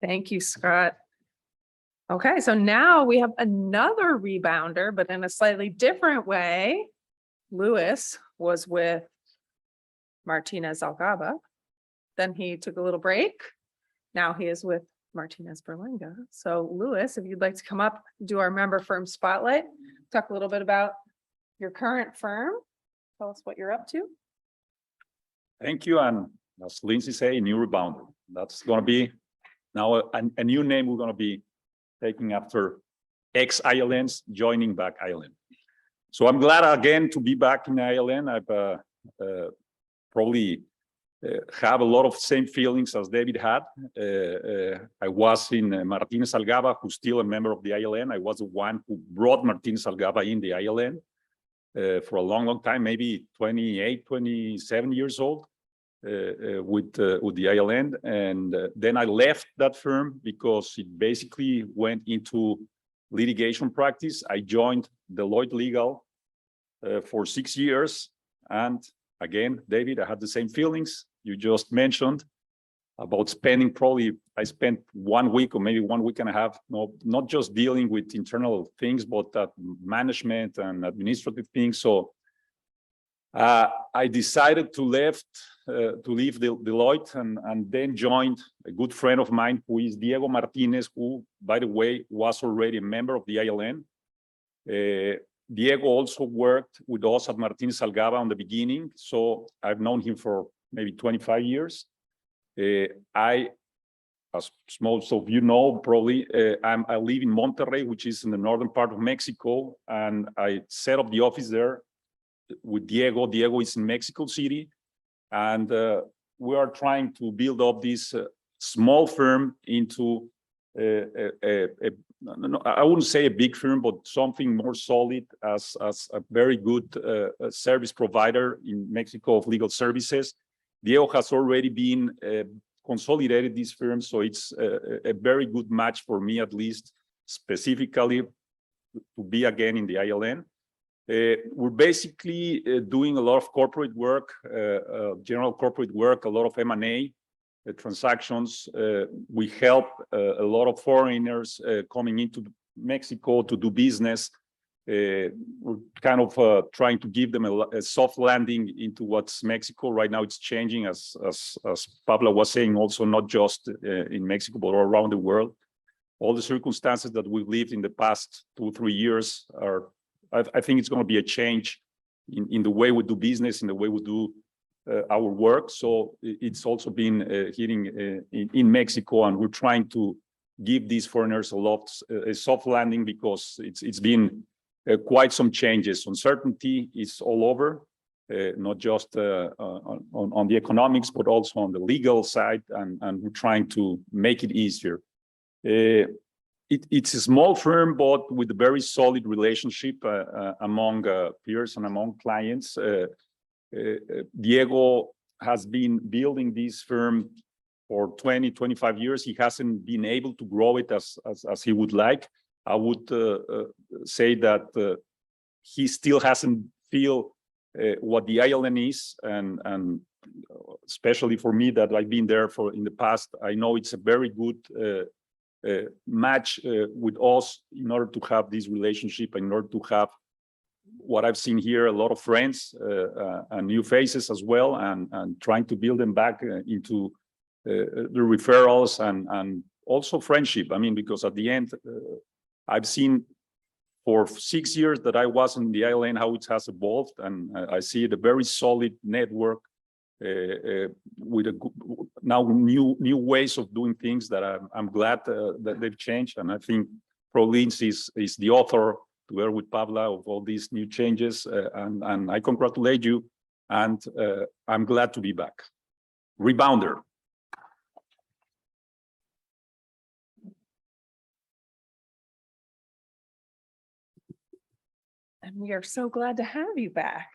Thank you, Scott. Okay, so now we have another rebounder, but in a slightly different way. Lewis was with Martinez Algaba. Then he took a little break. Now he is with Martinez Berlanga. So Lewis, if you'd like to come up, do our member firm spotlight, talk a little bit about your current firm. Tell us what you're up to. Thank you. And as Lindsay say, new rebounder. That's going to be now a new name we're going to be taking after ex-ILNs joining back ILN. So I'm glad again to be back in ILN. I've probably have a lot of same feelings as David had. I was in Martinez Algaba, who's still a member of the ILN. I was the one who brought Martinez Algaba in the ILN for a long, long time, maybe 28, 27 years old with the ILN. And then I left that firm because it basically went into litigation practice. I joined Deloitte Legal for 6 years. And again, David, I had the same feelings you just mentioned about spending I spent 1 week or maybe 1 week and a half, not just dealing with internal things, but management and administrative things. So I decided to leave Deloitte and then joined a good friend of mine who is Diego Martinez, who, by the way, was already a member of the ILN. Diego also worked with us at Martinez Algaba on the beginning, so I've known him for maybe 25 years. As most of you know, probably, I live in Monterrey, which is in the northern part of Mexico, and I set up the office there with Diego. Diego is in Mexico City, and we are trying to build up this small firm into I wouldn't say a big firm, but something more solid as a very good service provider in Mexico of legal services. Diego has already been consolidated this firm, so it's a very good match for me, at least specifically to be again in the ILN. We're basically doing a lot of corporate work, general corporate work, a lot of M&A transactions. We help a lot of foreigners coming into Mexico to do business. We're kind of trying to give them a soft landing into what's Mexico. Right now it's changing, as Pablo was saying, also not just in Mexico, but around the world. All the circumstances that we've lived in the past 2-3 years are, I think it's going to be a change in the way we do business, in the way we do our work. So it's also been hitting in Mexico, and we're trying to give these foreigners a soft landing, because it's been quite some changes. Uncertainty is all over, not just on the economics, but also on the legal side, and we're trying to make it easier. It's a small firm, but with a very solid relationship among peers and among clients. Diego has been building this firm for 20-25 years. He hasn't been able to grow it as he would like. I would say that he still hasn't feel what the ILN is, and especially for me that I've been there in the past, I know it's a very good match with us in order to have this relationship, in order to have what I've seen here, a lot of friends and new faces as well, and trying to build them back into the referrals and also friendship. I mean, because at the end, I've seen for 6 years that I was in the ILN how it has evolved, and I see it a very solid network with now new ways of doing things that I'm glad that they've changed. And I think ProLinks is the author, together with Pablo, of all these new changes, and I congratulate you, and I'm glad to be back. Rebounder. And we are so glad to have you back.